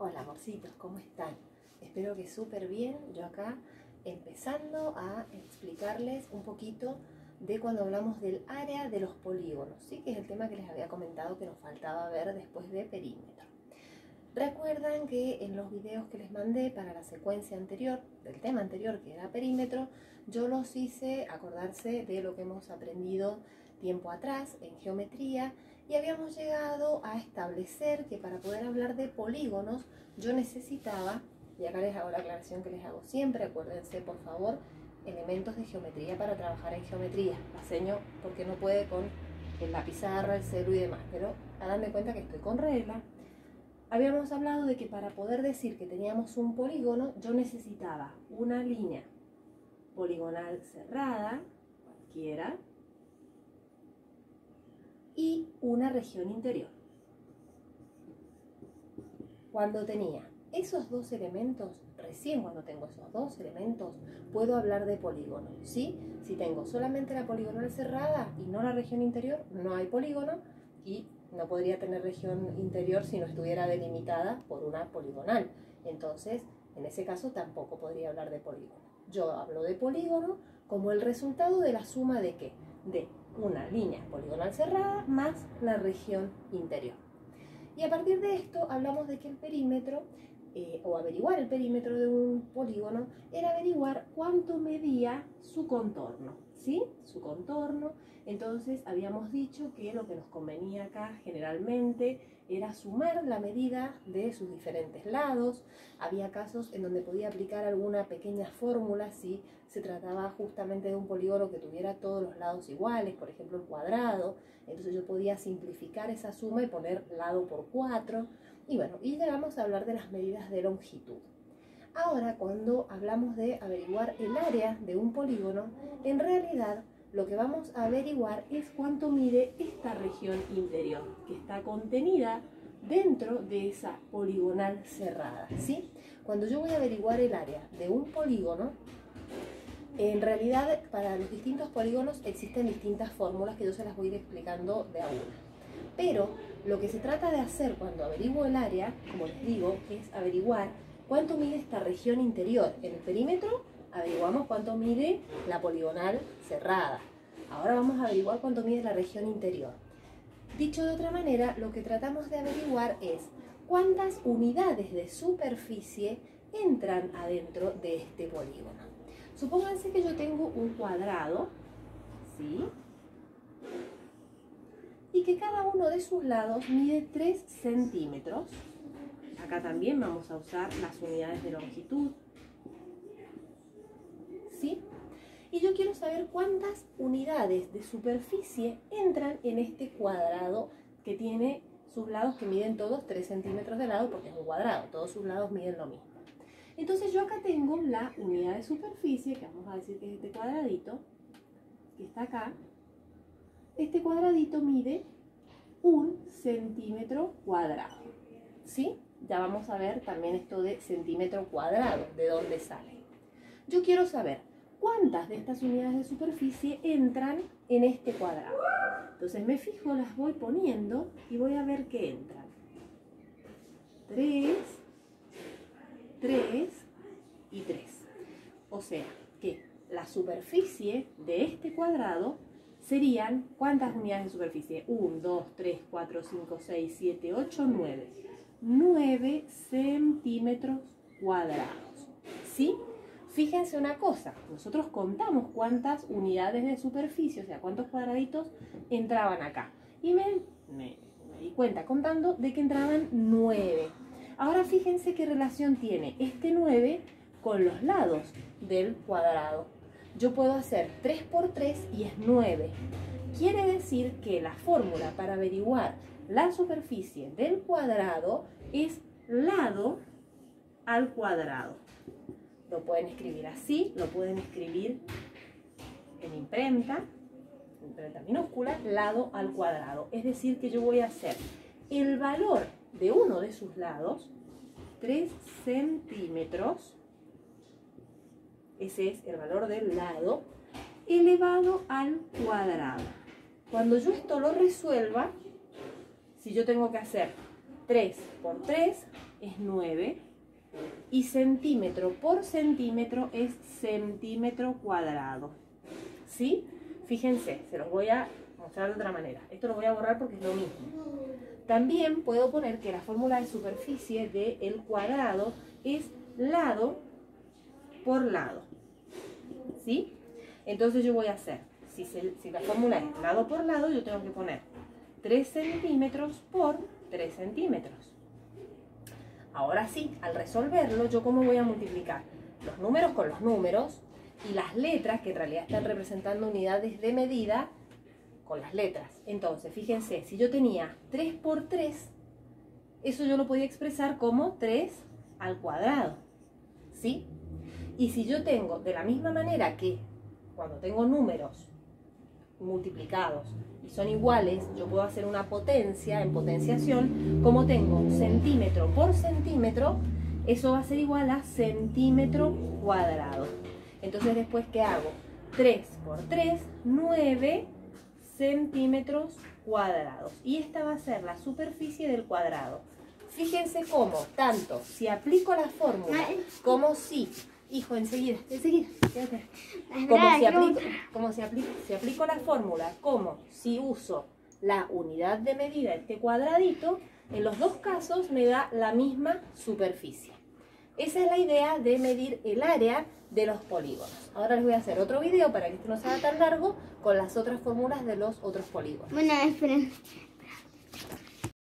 Hola amorcitos, ¿cómo están? Espero que súper bien. Yo acá empezando a explicarles un poquito de cuando hablamos del área de los polígonos, ¿sí? Que es el tema que les había comentado que nos faltaba ver después de perímetro. Recuerdan que en los videos que les mandé para la secuencia anterior, del tema anterior que era perímetro, yo los hice acordarse de lo que hemos aprendido tiempo atrás en geometría y habíamos llegado a establecer que para poder hablar de polígonos yo necesitaba, y acá les hago la aclaración que les hago siempre, acuérdense por favor, elementos de geometría para trabajar en geometría. La seño porque no puede con la pizarra, el celu y demás, pero hagan de cuenta que estoy con regla. Habíamos hablado de que para poder decir que teníamos un polígono, yo necesitaba una línea poligonal cerrada, cualquiera, y una región interior. Cuando tenía esos dos elementos, recién cuando tengo esos dos elementos, puedo hablar de polígono, ¿sí? Si tengo solamente la poligonal cerrada y no la región interior, no hay polígono y no podría tener región interior si no estuviera delimitada por una poligonal. Entonces, en ese caso tampoco podría hablar de polígono. Yo hablo de polígono como el resultado de la suma de ¿qué? De una línea poligonal cerrada más la región interior. Y a partir de esto hablamos de que el perímetro, o averiguar el perímetro de un polígono, era averiguar cuánto medía su contorno, ¿sí? Su contorno. Entonces habíamos dicho que lo que nos convenía acá generalmente era sumar la medida de sus diferentes lados. Había casos en donde podía aplicar alguna pequeña fórmula si se trataba justamente de un polígono que tuviera todos los lados iguales, por ejemplo el cuadrado. Entonces yo podía simplificar esa suma y poner lado por 4. Y bueno, y llegamos a hablar de las medidas de longitud. Ahora, cuando hablamos de averiguar el área de un polígono, en realidad lo que vamos a averiguar es cuánto mide esta región interior, que está contenida dentro de esa poligonal cerrada, ¿sí? Cuando yo voy a averiguar el área de un polígono, en realidad para los distintos polígonos existen distintas fórmulas que yo se las voy a ir explicando de a una. Pero lo que se trata de hacer cuando averiguo el área, como les digo, es averiguar cuánto mide esta región interior. En el perímetro averiguamos cuánto mide la poligonal cerrada. Ahora vamos a averiguar cuánto mide la región interior. Dicho de otra manera, lo que tratamos de averiguar es cuántas unidades de superficie entran adentro de este polígono. Supónganse que yo tengo un cuadrado, ¿sí? Y que cada uno de sus lados mide 3 centímetros. Acá también vamos a usar las unidades de longitud, ¿sí? Y yo quiero saber cuántas unidades de superficie entran en este cuadrado que tiene sus lados que miden todos 3 centímetros de lado, porque es un cuadrado, todos sus lados miden lo mismo. Entonces yo acá tengo la unidad de superficie, que vamos a decir que es este cuadradito, que está acá. Este cuadradito mide 1 centímetro cuadrado, ¿sí? Ya vamos a ver también esto de centímetro cuadrado, de dónde sale. Yo quiero saber cuántas de estas unidades de superficie entran en este cuadrado. Entonces me fijo, las voy poniendo y voy a ver qué entran. 3, 3 y 3. O sea que la superficie de este cuadrado serían, ¿cuántas unidades de superficie? 1, 2, 3, 4, 5, 6, 7, 8, 9. 9 centímetros cuadrados, ¿sí? Fíjense una cosa, nosotros contamos cuántas unidades de superficie, o sea, cuántos cuadraditos entraban acá. Y me di cuenta contando de que entraban 9. Ahora fíjense qué relación tiene este 9 con los lados del cuadrado. Yo puedo hacer 3 por 3 y es 9. Quiere decir que la fórmula para averiguar la superficie del cuadrado es lado al cuadrado. Lo pueden escribir así, lo pueden escribir en imprenta minúscula, lado al cuadrado. Es decir que yo voy a hacer el valor de uno de sus lados, 3 centímetros, ese es el valor del lado, elevado al cuadrado. Cuando yo esto lo resuelva, si yo tengo que hacer 3 por 3, es 9 y centímetro por centímetro es centímetro cuadrado. ¿Sí? Fíjense, se los voy a mostrar de otra manera. Esto lo voy a borrar porque es lo mismo. También puedo poner que la fórmula de superficie del cuadrado es lado por lado. ¿Sí? Entonces yo voy a hacer, si la fórmula es lado por lado, yo tengo que poner 3 centímetros por 3 centímetros. Ahora sí, al resolverlo, ¿yo cómo voy a multiplicar? Los números con los números y las letras, que en realidad están representando unidades de medida, con las letras. Entonces, fíjense, si yo tenía 3 por 3, eso yo lo podía expresar como 3 al cuadrado. ¿Sí? Y si yo tengo, de la misma manera que cuando tengo números multiplicados y son iguales, yo puedo hacer una potencia en potenciación, como tengo centímetro por centímetro, eso va a ser igual a centímetro cuadrado. Entonces después, ¿qué hago? 3 por 3, 9 centímetros cuadrados. Y esta va a ser la superficie del cuadrado. Fíjense cómo, tanto si aplico la fórmula como si... Hijo, enseguida, quédate. Si aplico la fórmula, como si uso la unidad de medida, este cuadradito, en los dos casos me da la misma superficie. Esa es la idea de medir el área de los polígonos. Ahora les voy a hacer otro video para que esto no sea tan largo con las otras fórmulas de los otros polígonos. Bueno, esperen.